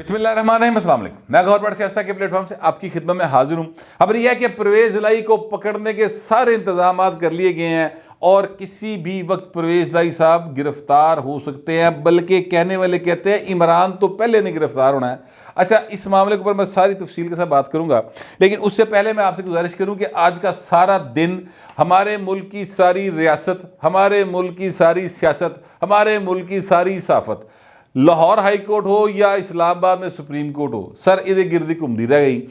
बिस्मिल्लाहिर्रहमानिर्रहीम, अस्सलाम वालेकुम। मैं गौर बड़ सियासत के प्लेटफॉर्म से आपकी खिदमत में हाजिर हूँ। खबर यह है कि परवेज़ लाई को पकड़ने के सारे इंतजाम कर लिए गए हैं और किसी भी वक्त परवेज़ लाई साहब गिरफ्तार हो सकते हैं, बल्कि कहने वाले कहते हैं इमरान तो पहले नहीं गिरफ्तार होना है। अच्छा, इस मामले के ऊपर मैं सारी तफसील के साथ बात करूंगा, लेकिन उससे पहले मैं आपसे गुजारिश करूं कि आज का सारा दिन हमारे मुल्क की सारी रियासत, हमारे मुल्क की सारी सियासत, हमारे मुल्क की सारी सहाफत, लाहौर हाई कोर्ट हो या इस्लामाबाद में सुप्रीम कोर्ट हो, सर इधर गिरदी घूमती रह गई,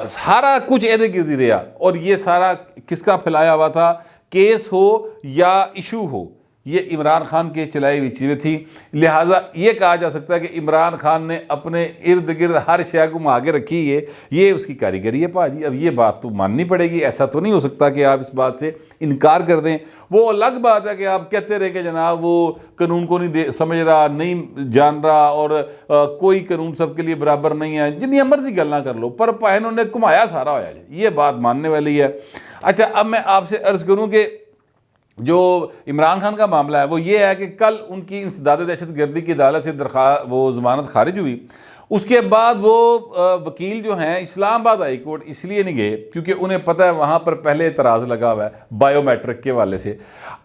सारा कुछ इधर गिरदी रहा। और ये सारा किसका फैलाया हुआ था? केस हो या इशू हो, ये इमरान खान के चलाई हुई चीज़ें थी। लिहाजा ये कहा जा सकता है कि इमरान खान ने अपने इर्द गिर्द हर शय को घुमा के रखी है, ये उसकी कारीगरी है भाजी। अब ये बात तो माननी पड़ेगी, ऐसा तो नहीं हो सकता कि आप इस बात से इनकार कर दें। वो अलग बात है कि आप कहते रहे कि जनाब वो कानून को नहीं समझ रहा, नहीं जान रहा और कोई कानून सबके लिए बराबर नहीं है, जितनी मर्जी गल ना कर लो, पर भाई इन्होंने घुमाया सारा होया, ये बात मानने वाली है। अच्छा, अब मैं आपसे अर्ज़ करूँ कि जो इमरान खान का मामला है वो ये है कि कल उनकी इंसदाद दहशतगर्दी की अदालत से वो ज़मानत खारिज हुई। उसके बाद वो वकील जो हैं इस्लामाबाद हाई कोर्ट इसलिए नहीं गए क्योंकि उन्हें पता है वहाँ पर पहले एतराज़ लगा हुआ है बायोमेट्रिक के हवाले से।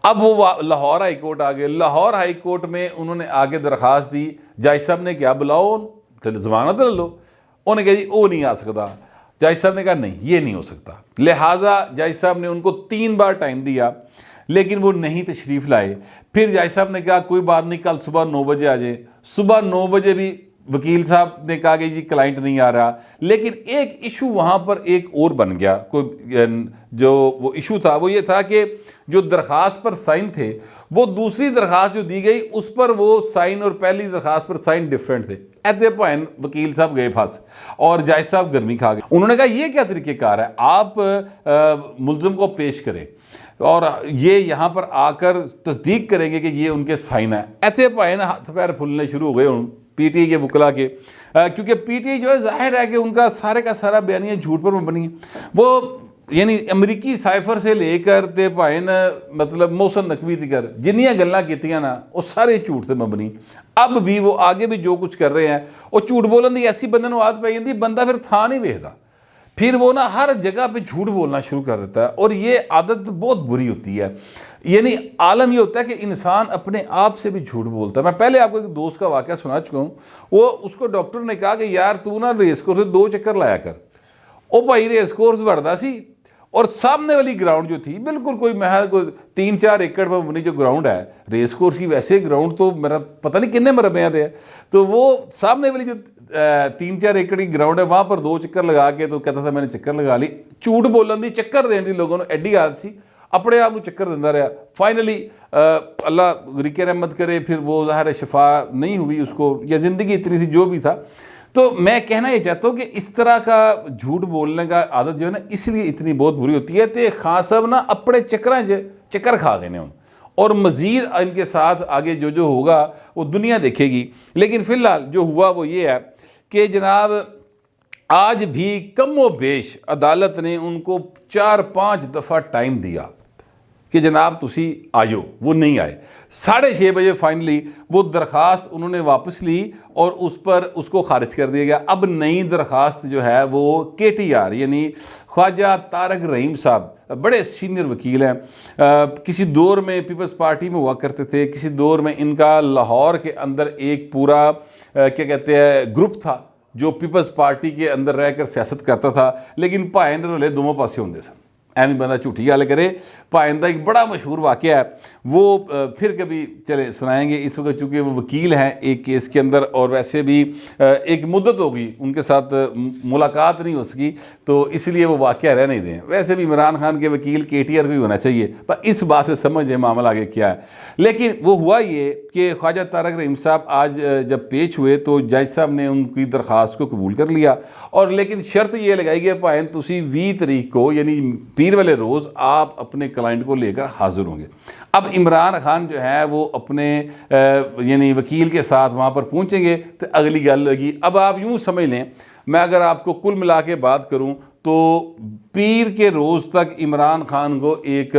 अब वो लाहौर हाई कोर्ट आ गए। लाहौर हाई कोर्ट में उन्होंने आगे दरख्वास्त दी, जज साहब ने क्या बुलाओ ज़मानत ले लो, उन्हें कहा जी वो नहीं आ सकता। जज साहब ने कहा नहीं ये नहीं हो सकता। लिहाजा जज साहब ने उनको 3 बार टाइम दिया, लेकिन वो नहीं तशरीफ़ लाए। फिर जज साहब ने कहा कोई बात नहीं, कल सुबह 9 बजे आ जाए। सुबह 9 बजे भी वकील साहब ने कहा कि जी क्लाइंट नहीं आ रहा। लेकिन एक इशू वहाँ पर एक और बन गया। कोई जो वो इशू था वो ये था कि जो दरख्वास्त पर साइन थे वो दूसरी दरख्वास्त जो दी गई उस पर वो साइन और पहली दरख्वास्त पर साइन डिफरेंट थे। ऐसे पॉइंट वकील साहब गए फंस और जज साहब गर्मी खा गए। उन्होंने कहा ये क्या तरीक़ेकार है, आप मुल्ज़िम को पेश करें और ये यहाँ पर आकर तस्दीक करेंगे कि ये उनके साइन है। ऐसे पाए ना हाथ पैर फूलने शुरू हो गए उन पीटीआई के वकला के, क्योंकि पीटीआई जो है जाहिर है कि उनका सारे का सारा बयानिया झूठ पर मबनी है। वो यानी अमरीकी साइफर से लेकर ते भाई न मतलब मोहसिन नकवी तक जिन्नियां गल्लां कीतियां ना वो सारे झूठ से मबनी। अब भी वो आगे भी जो कुछ कर रहे हैं वो झूठ बोलन की ऐसी बंदे नूं आदत पै जांदी, बंदा फिर थां नहीं वेखदा, फिर वो ना हर जगह पे झूठ बोलना शुरू कर देता है और ये आदत बहुत बुरी होती है। यानी आलम ये होता है कि इंसान अपने आप से भी झूठ बोलता है। मैं पहले आपको एक दोस्त का वाक़या सुना चुका हूँ। वो उसको डॉक्टर ने कहा कि यार तू ना रेस कोर्स से 2 चक्कर लाया कर। ओ भाई रेस कोर्स बढ़ता सी और सामने वाली ग्राउंड जो थी बिल्कुल कोई महज कोई 3-4 एकड़ पर बनी जो ग्राउंड है रेस कोर्स की, वैसे ग्राउंड तो मेरा पता नहीं कितने मरबे थे, तो वो सामने वाली जो 3-4 एकड़ की ग्राउंड है वहाँ पर 2 चक्कर लगा के तो कहता था मैंने चक्कर लगा ली। झूठ बोलन की चक्कर देने की लोगों ने एडी आदत सी, अपने आप को चक्कर देता रहा। फाइनली अल्लाह गरीक रहमत करे, फिर वो ज़ाहिर शफा नहीं हुई उसको, या ज़िंदगी इतनी सी जो भी था। तो मैं कहना ये चाहता हूँ कि इस तरह का झूठ बोलने का आदत जो है ना इसलिए इतनी बहुत बुरी होती है। तो खान साहब ना अपने चक्कर खा गए हैं और मज़ीद इनके साथ आगे जो जो होगा वो दुनिया देखेगी। लेकिन फ़िलहाल जो हुआ वो ये है कि जनाब आज भी कमो बेश अदालत ने उनको 4-5 दफ़ा टाइम दिया कि जनाब तुसी आयो, वो नहीं आए। 6:30 बजे फाइनली वो दरख्वास्त उन्होंने वापस ली और उस पर उसको खारिज कर दिया गया। अब नई दरख्वास्त जो है वो KTR यानी ख्वाजा तारक रहीम साहब, बड़े सीनियर वकील हैं, किसी दौर में पीपल्स पार्टी में हुआ करते थे, किसी दौर में इनका लाहौर के अंदर एक पूरा क्या कहते हैं ग्रुप था जो पीपल्स पार्टी के अंदर रहकर सियासत करता था। लेकिन भाई ने दोनों पासे होंगे सन, एवं बंदा झूठी गल करे। भाईन का एक बड़ा मशहूर वाक़या है, वो फिर कभी चले सुनाएंगे। इस वक्त चूँकि वो वकील हैं एक केस के अंदर और वैसे भी एक मुद्दत हो गई उनके साथ मुलाकात नहीं हो सकी, तो इसलिए वो वाक़या रह नहीं दें। वैसे भी इमरान खान के वकील KTR को ही होना चाहिए, पर इस बात से समझ जाए मामला आगे क्या है। लेकिन वो हुआ ये कि ख्वाजा तारक रहीम साहब आज जब पेश हुए तो जज साहब ने उनकी दरख्वास्त को कबूल कर लिया और लेकिन शर्त ये लगाई गई भाईन तुसी 20 तारीख को यानी पीर वाले रोज़ आप अपने क्लाइंट को लेकर हाजिर होंगे। अब इमरान खान जो है वो अपने यानी वकील के साथ वहाँ पर पहुँचेंगे तो अगली गल लगी। अब आप यूँ समझ लें, मैं अगर आपको कुल मिला के बात करूँ तो पीर के रोज़ तक इमरान खान को एक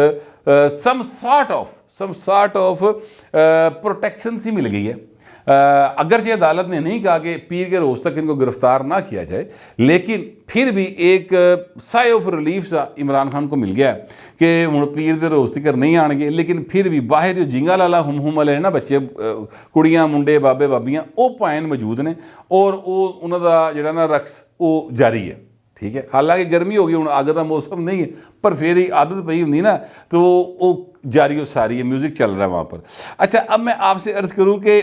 सम सॉर्ट ऑफ प्रोटेक्शन सी मिल गई है। अगरचे अदालत ने नहीं कहा कि पीर के रोज़ तक इनको गिरफ्तार ना किया जाए, लेकिन फिर भी एक साय ऑफ रिलीफ सा इमरान खान को मिल गया कि हुण पीर दे रोज़ तक नहीं आएंगे। लेकिन फिर भी बाहर जो जिंगा लाला हुम वाले ना बच्चे, कुड़ियाँ मुंडे बाबे बाबियाँ, वो भाएं मौजूद ने और उन्हों का जिहड़ा ना रक्स वो जारी है। ठीक है, हालांकि गर्मी हो गई, हुण अग का मौसम नहीं है, पर फिर ही आदत पई हुंदी ना, तो वो जारी और सारी है, म्यूज़िक चल रहा है वहाँ पर। अच्छा, अब मैं आपसे अर्ज़ करूँ कि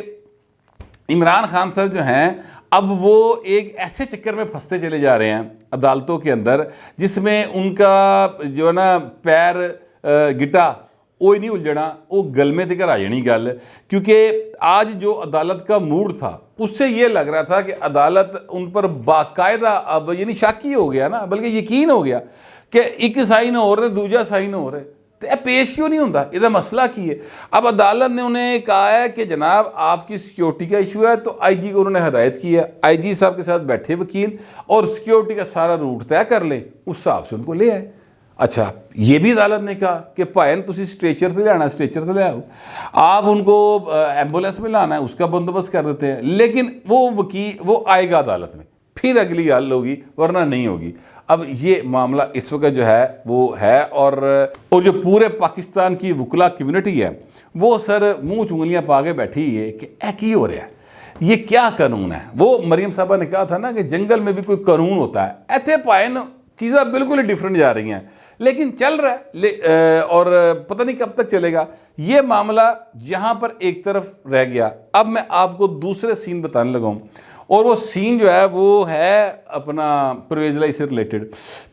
इमरान खान साहब जो हैं, अब वो एक ऐसे चक्कर में फंसते चले जा रहे हैं अदालतों के अंदर, जिसमें उनका जो है ना पैर गिटा वो ही नहीं उलझना, वो गल में तक आ जानी गल। क्योंकि आज जो अदालत का मूड था उससे ये लग रहा था कि अदालत उन पर बाकायदा अब यानी शक ही हो गया ना, बल्कि यकीन हो गया कि एक साइन हो रहे दूजा साइन हो रहे, तो पेश क्यों नहीं होता, इसका मसला की है। अब अदालत ने उन्हें कहा है कि जनाब आपकी सिक्योरिटी का इशू है, तो आईजी को उन्होंने हदायत की है, आईजी साहब के साथ बैठे वकील और सिक्योरिटी का सारा रूट तय कर ले, उस हिसाब से उनको ले आए। अच्छा, ये भी अदालत ने कहा कि भाई तुम स्ट्रेचर से लाना, स्ट्रेचर से ले आओ, आप उनको एम्बुलेंस में लाना है, उसका बंदोबस्त कर देते हैं। लेकिन वो वकील वो आएगा अदालत में, फिर अगली हल होगी, वरना नहीं होगी। अब ये मामला इस वक्त जो है वो है, और जो पूरे पाकिस्तान की वकला कम्यूनिटी है वो सर मुँह चुंगलियाँ पा के बैठी है कि ऐ की हो रहा है, ये क्या कानून है। वो मरियम साहबा ने कहा था ना कि जंगल में भी कोई कानून होता है, ऐसे पाए चीज़ें बिल्कुल ही डिफरेंट जा रही हैं, लेकिन चल रहा है और पता नहीं कब तक चलेगा ये मामला। यहाँ पर एक तरफ रह गया, अब मैं आपको दूसरे सीन बताने लगा हूँ, और वो सीन जो है वो है अपना परवेज़ लाई से रिलेटेड।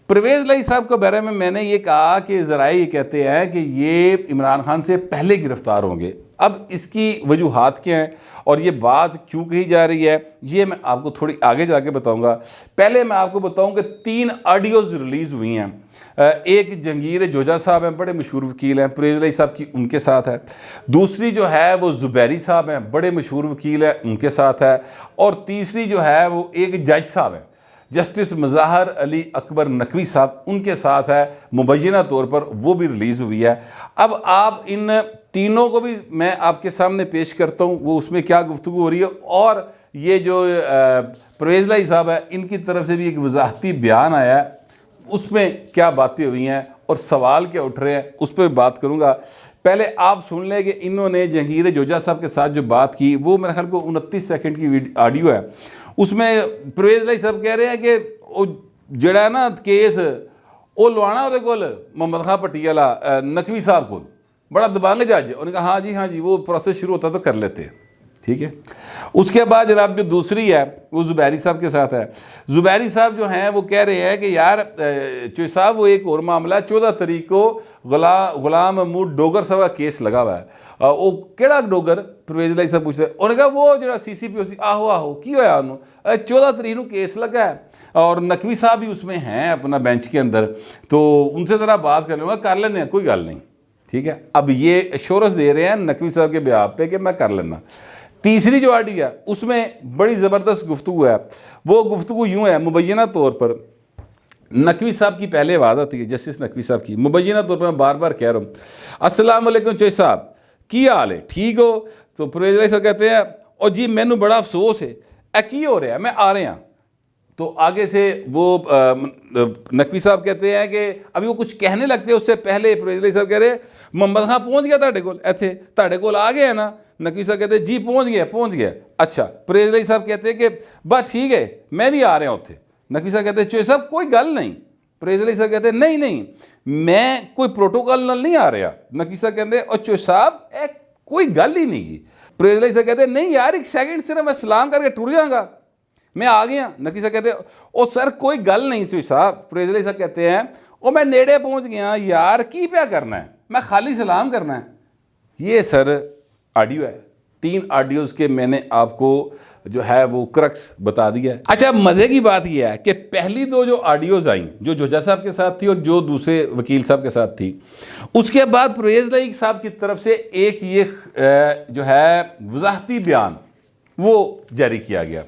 परवेज़ लाई साहब के बारे में मैंने ये कहा कि ज़राए ये कहते हैं कि ये इमरान खान से पहले गिरफ्तार होंगे। अब इसकी वजूहात क्या हैं और ये बात क्यों कही जा रही है, ये मैं आपको थोड़ी आगे जाके बताऊंगा। पहले मैं आपको बताऊं कि 3 ऑडियोज़ रिलीज़ हुई हैं। एक जंगीर जोजा साहब हैं, बड़े मशहूर वकील हैं, परवेज़ लाई साहब की उनके साथ है। दूसरी जो है वो ज़ुबैरी साहब हैं, बड़े मशहूर वकील हैं, उनके साथ है। और तीसरी जो है वो एक जज साहब है, जस्टिस मज़ाहर अली अकबर नकवी साहब, उनके साथ है। मुबैना तौर पर वो भी रिलीज़ हुई है। अब आप इन तीनों को भी मैं आपके सामने पेश करता हूँ, वो उसमें क्या गुफ्तगू हो रही है, और ये जो परवेज़ लाई साहब है इनकी तरफ से भी एक वजाहती बयान आया है, उसमें क्या बातें हुई हैं और सवाल क्या उठ रहे हैं, उस पर बात करूँगा। पहले आप सुन लें कि इन्होंने जंगीर जोजा साहब के साथ जो बात की, वो मेरे ख्याल को 29 सेकंड की ऑडियो है। उसमें परवेज़ लाई साहब कह रहे हैं कि वो जड़ा ना केस वो लवाना वो कोल मोहम्मद खां भट्टी वाला नकवी साहब को, बड़ा दबंग जज। उन्होंने कहा हाँ जी वो प्रोसेस शुरू होता तो कर लेते हैं, ठीक है। उसके बाद जनाब जो दूसरी है वो ज़ुबैरी साहब के साथ है। ज़ुबैरी साहब जो हैं वो कह रहे हैं कि यार चोई साहब वो एक और मामला 14 तारीख को गुलाम महमूद डोगर साहब का केस लगा हुआ है। वो केड़ा डोगर, परवेज़ लाई साहब पूछ रहे। उन्होंने कहा वो जो CCPO आहो आहो की होया उन्होंने 14 तारीख को केस लगा है, और नकवी साहब भी उसमें हैं अपना बेंच के अंदर, तो उनसे ज़रा बात कर लूँगा, कर लेने कोई गल नहीं, ठीक है। अब ये एश्योरेंस दे रहे हैं नकवी साहब के ब्याह पे कि मैं कर लेना। तीसरी जो ऑडियो है उसमें बड़ी ज़बरदस्त गुफ्तगू है। वो गुफ्तगू यूँ है, मुबैना तौर पर नकवी साहब की पहले आवाज़ आती है, जस्टिस नकवी साहब की। मुबैना तौर पर मैं बार बार कह रहा हूँ, अस्सलाम वालेकुम चोई साहब, की हाल है, ठीक हो? तो परवेज़ लाई साहब कहते हैं और जी मैनू बड़ा अफसोस है, ए की हो रहा है, मैं आ रहे हैं। तो आगे से वो नकवी साहब कहते हैं कि अभी वो कुछ कहने लगते हैं, उससे पहले परवेज़ लाई साहब कह रहे मोहम्मद खां पहुँच गया ताड़े कोल, इत्थे ताड़े कोल आ गया ना? नकवी साहब कहते जी पहुँच गया। अच्छा, परवेज़ लाई साहब कहते हैं कि बस ठीक है मैं भी आ रहा हूँ उत्थे। नकवी साहब कहते चोई साहब कोई गल नहीं। परवेज़ लाई साहब कहते नहीं मैं कोई प्रोटोकॉल नाल नहीं आ रहा। नकवी साहब कहते और चोई साहब ए कोई गल ही नहीं की। परवेज़ लाई साहब कहते नहीं यार एक सेकंड सिर्फ मैं सलाम करके टुर जाऊँगा, मैं आ गया। नकवी साहब कहते ओ सर कोई गल नहीं चोई साहब। परवेज़ लाई साहब कहते हैं ओ मैं नेड़े पहुँच गया यार, की क्या करना है, मैं खाली सलाम करना है। ये सर ऑडियो है, 3 ऑडियोज़ के मैंने आपको जो है वो क्रक्स बता दिया है। अच्छा, मज़े की बात यह है कि पहली 2 जो ऑडियोज़ आई, जो जोजा साहब के साथ थी और जो दूसरे वकील साहब के साथ थी, उसके बाद परवेज़ लाई साहब की तरफ से एक ये जो है वजाहती बयान वो जारी किया गया,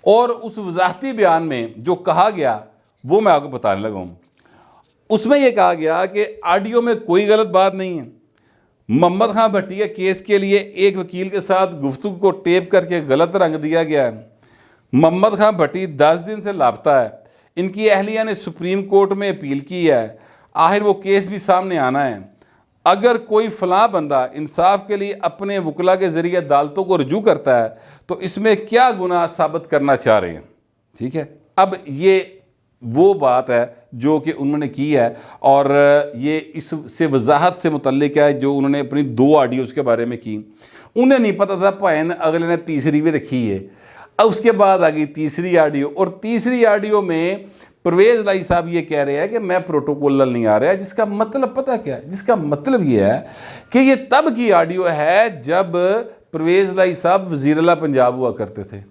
और उस वजाहती बयान में जो कहा गया वो मैं आपको बताने लगा हूँ। उसमें यह कहा गया कि ऑडियो में कोई गलत बात नहीं है, मोहम्मद खां भट्टी के केस के लिए एक वकील के साथ गुफ्तगू को टेप करके गलत रंग दिया गया है। मोहम्मद खां भट्टी 10 दिन से लापता है। इनकी अहलिया ने सुप्रीम कोर्ट में अपील की है। आखिर वो केस भी सामने आना है। अगर कोई फलां बंदा इंसाफ के लिए अपने वकला के ज़रिए अदालतों को रजू करता है तो इसमें क्या गुनाह साबित करना चाह रहे हैं। ठीक है, अब ये वो बात है जो कि उन्होंने की है और ये इससे वजाहत से मुतल्लिक है जो उन्होंने अपनी 2 ऑडियोज़ के बारे में की। उन्हें नहीं पता था, भाई अगले ने तीसरी भी रखी है। अब उसके बाद आ गई तीसरी ऑडियो, और तीसरी ऑडियो में परवेज़ लाई साहब ये कह रहे हैं कि मैं प्रोटोकॉल नहीं आ रहा है, जिसका मतलब पता क्या है, जिसका मतलब ये है कि ये तब की ऑडियो है जब परवेज़ लाई साहब वज़ीर-ए-आला पंजाब हुआ करते थे,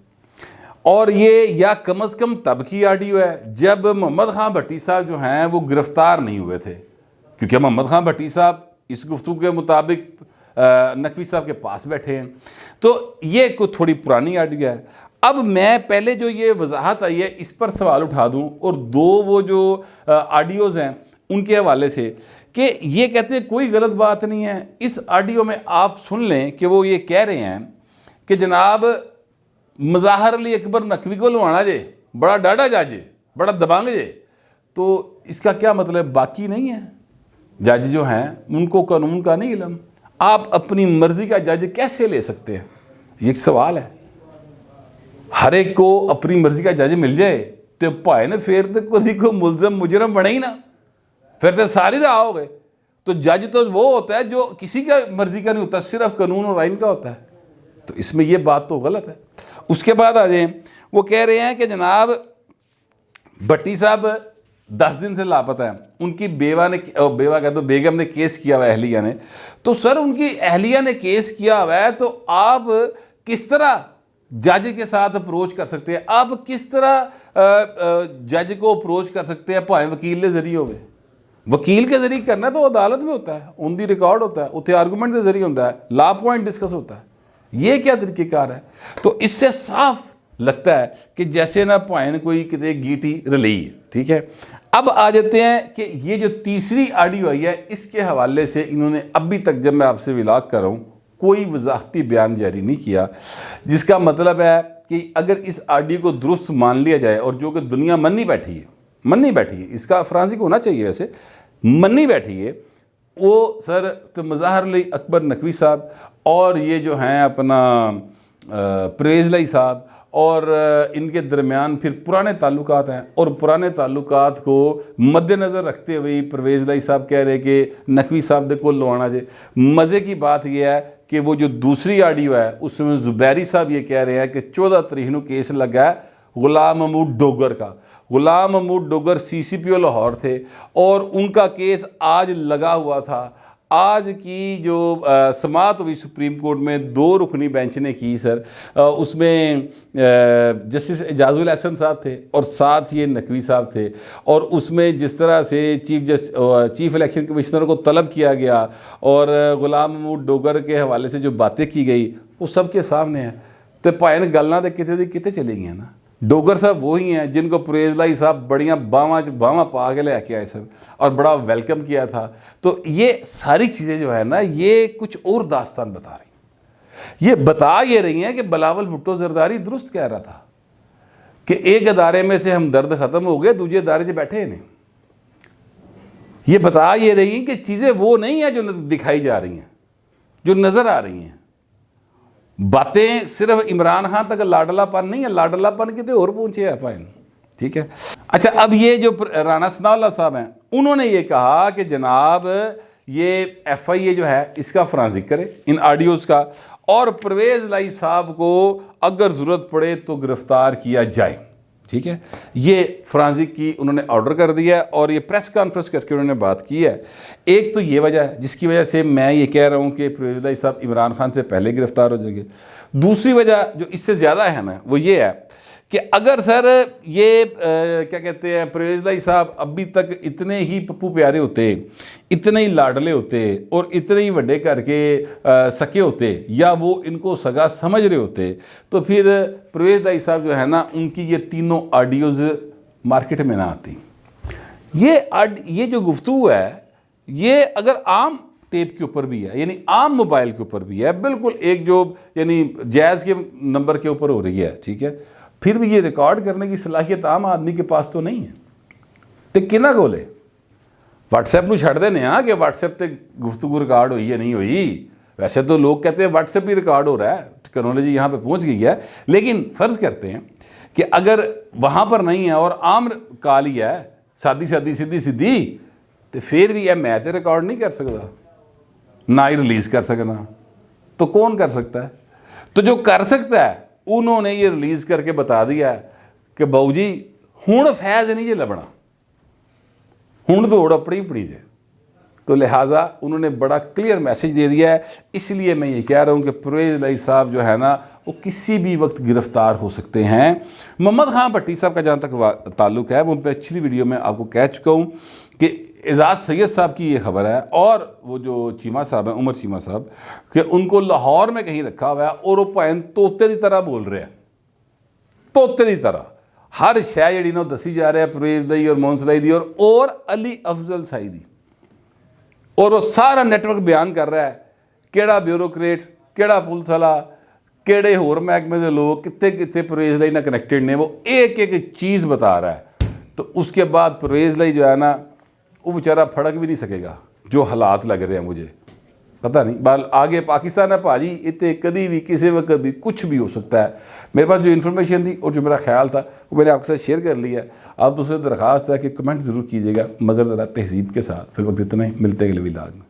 और ये या कम अज़ कम तब की ऑडियो है जब मोहम्मद खां भट्टी साहब जो हैं वो गिरफ़्तार नहीं हुए थे, क्योंकि मोहम्मद खां भट्टी साहब इस गुफ्तगू के मुताबिक नकवी साहब के पास बैठे हैं। तो ये कोई थोड़ी पुरानी ऑडियो है। अब मैं पहले जो ये वजाहत आई है इस पर सवाल उठा दूं, और 2 वो जो ऑडियोज़ हैं उनके हवाले से, कि ये कहते हैं कोई गलत बात नहीं है। इस ऑडियो में आप सुन लें कि वो ये कह रहे हैं कि जनाब मज़ाहर अली अकबर नकवी को लवाना जे, बड़ा डाढ़ा जज है, बड़ा दबंग जे। तो इसका क्या मतलब, बाकी नहीं है जज जो हैं उनको कानून का नहीं इल्म, आप अपनी मर्ज़ी का जज कैसे ले सकते हैं, ये एक सवाल है। हर एक को अपनी मर्जी का जज मिल जाए तो भाई ने फिर तो कभी को मुलजम मुजरम बने ही ना, फिर तो सारी रहा हो गए। तो जज तो वो होता है जो किसी का मर्जी का नहीं होता, सिर्फ कानून और आइन का होता है। तो इसमें ये बात तो गलत है। उसके बाद आ जाए, वो कह रहे हैं कि जनाब भट्टी साहब 10 दिन से लापता है। उनकी बेवा कह दो बेगम ने केस किया हुआ है, अहलिया ने। तो सर उनकी अहलिया ने केस किया हुआ है, तो आप किस तरह जज के साथ अप्रोच कर सकते हैं, आप किस तरह जज को अप्रोच कर सकते हैं, भावें वकील के जरिए होवे। वकील के जरिए करना तो अदालत में होता है, ऑन दी रिकॉर्ड होता है, उत्थे आर्गूमेंट के जरिए होता है, लॉ पॉइंट डिस्कस होता है। ये क्या तरीक़ेकार है। तो इससे साफ लगता है कि जैसे ना भावें कोई कितने गीटी रली है। ठीक है, अब आ जाते हैं कि ये जो तीसरी ऑडियो आई है इसके हवाले से इन्होंने अभी तक जब मैं आपसे विलाग कर रहा हूँ कोई वजाहती बयान जारी नहीं किया, जिसका मतलब है कि अगर इस ऑडियो को दुरुस्त मान लिया जाए, और जो कि दुनिया मन्नी बैठी है, इसका फ्रांसिक होना चाहिए, वैसे मन्नी बैठी है, वो सर तो मज़ाहर अली अकबर नकवी साहब और ये जो हैं अपना परवेज़ लाई साहब और इनके दरमियान फिर पुराने ताल्लुकात हैं, और पुराने ताल्लुकात को मद्देनज़र रखते हुए परवेज़ लाई साहब कह रहे कि नकवी साहब दे को लवाना जे। मज़े की बात यह है कि वो जो दूसरी ऑडियो है उसमें ज़ुबैरी साहब ये कह रहे हैं कि 14 तरीक को केस लगा है गुलाम महमूद डोगर का। गुलाम महमूद डोगर CCPO लाहौर थे और उनका केस आज लगा हुआ था। आज की जो समाअत हुई सुप्रीम कोर्ट में 2 रुकनी बेंच ने की सर, उसमें जस्टिस एजाजुल एहसन साहब थे और साथ ये नकवी साहब थे, और उसमें जिस तरह से चीफ इलेक्शन कमिश्नर को तलब किया गया और गुलाम महमूद डोगर के हवाले से जो बातें की गई वो सबके सामने है। तो भाई गल्लां तो कितने चली गई ना। डोगर साहब वो ही हैं जिनको परवेज़ लाई साहब बड़ियाँ बावां पा के लेके आए सर और बड़ा वेलकम किया था। तो ये सारी चीज़ें जो है ना ये कुछ और दास्तान बता रही, ये बता ये रही हैं कि बिलावल भुट्टो जरदारी दुरुस्त कह रहा था कि एक अदारे में से हम दर्द ख़त्म हो गए, दूसरे अदारे से बैठे नहीं। ये बता ये रही हैं कि चीज़ें वो नहीं है जो दिखाई जा रही हैं, जो नज़र आ रही हैं। बातें सिर्फ इमरान खान तक लाडलापन नहीं है, लाडलापन कितने और पहुंचे है पाइन। ठीक है, अच्छा अब ये जो राणा सनाउल्लाह साहब हैं उन्होंने ये कहा कि जनाब ये FIA जो है इसका फरांजिक करे इन ऑडियोज़ का, और परवेज़ लाई साहब को अगर ज़रूरत पड़े तो गिरफ़्तार किया जाए। ठीक है, ये फरांजिक की उन्होंने ऑर्डर कर दिया है और ये प्रेस कॉन्फ्रेंस करके उन्होंने बात की है। एक तो ये वजह है जिसकी वजह से मैं ये कह रहा हूँ कि परवेज़ लाई साहब इमरान खान से पहले गिरफ़्तार हो जाएंगे। दूसरी वजह जो इससे ज़्यादा है ना वो ये है कि अगर सर ये क्या कहते हैं परवेज़ लाई साहब अभी तक इतने ही पप्पू प्यारे होते, इतने ही लाडले होते और इतने ही बड़े करके सके होते, या वो इनको सगा समझ रहे होते, तो फिर परवेज़ लाई साहब जो है ना उनकी ये तीनों ऑडियोज़ मार्केट में ना आती। ये जो गुफ्तगू है ये अगर आम टेप के ऊपर भी है, यानी आम मोबाइल के ऊपर भी है, बिल्कुल एक जो यानी जैज़ के नंबर के ऊपर हो रही है, ठीक है, फिर भी ये रिकॉर्ड करने की सलाहियत आम आदमी के पास तो नहीं है। तो किना कोले व्हाट्सएप ਨੂੰ ਛੱਡ देने कि व्हाट्सएप ਤੇ गुफ्तगू रिकॉर्ड हुई है नहीं हुई। वैसे तो लोग कहते हैं व्हाट्सएप भी रिकॉर्ड हो रहा है, टेक्नोलॉजी यहाँ पे पहुँच गई है, लेकिन फ़र्ज़ करते हैं कि अगर वहाँ पर नहीं है और आम कॉल ही है, सादी सादी सीधी सीधी, तो फिर भी मैं तो रिकॉर्ड नहीं कर सकता, ना ही रिलीज़ कर सकना, तो कौन कर सकता है? तो जो कर सकता है उन्होंने ये रिलीज़ करके बता दिया है कि बाऊ जी हुण फैज़ नहीं ये लभना, हुण दौड़ अपनी अपनी जे। तो लिहाजा उन्होंने बड़ा क्लियर मैसेज दे दिया है। इसलिए मैं ये कह रहा हूँ कि परवेज़ इलाही साहब जो है ना वो किसी भी वक्त गिरफ़्तार हो सकते हैं। मोहम्मद खां भट्टी साहब का जहाँ तक ताल्लुक़ है, वो पिछली वीडियो में आपको कह चुका हूँ कि एजाज़ सैयद साहब की ये खबर है, और वो जो चीमा साहब हैं, उमर चीमा साहब, कि उनको लाहौर में कहीं रखा हुआ है और वो भैन तोते की तरह बोल रहे हैं, तोते की तरह हर शय जी दसी जा रहा है परवेज़ दी और मोहन सलाई दी और अली अफजल साई दी, और वो सारा नेटवर्क बयान कर रहा है केड़ा ब्यूरोक्रेट, केड़ा पुलिस वाला, केड़े होर महकमे के लोग कितने कितने परवेज़ इलाही नाल कनैक्टेड ने, वो एक एक चीज़ बता रहा है। तो उसके बाद परवेज़ इलाही जो है ना वो बेचारा फड़क भी नहीं सकेगा, जो हालात लग रहे हैं मुझे पता नहीं। बाल आगे पाकिस्तान है भाजी, इतने कभी भी किसी वक्त भी कुछ भी हो सकता है। मेरे पास जो इन्फॉर्मेशन थी और जो मेरा ख्याल था वो मैंने आपके साथ शेयर कर लिया। आप दूसरे दरख्वास्त है कि कमेंट ज़रूर कीजिएगा, मगर ज़रा तहजीब के साथ। फिर वक्त इतना ही, मिलते अगले व्लॉग में।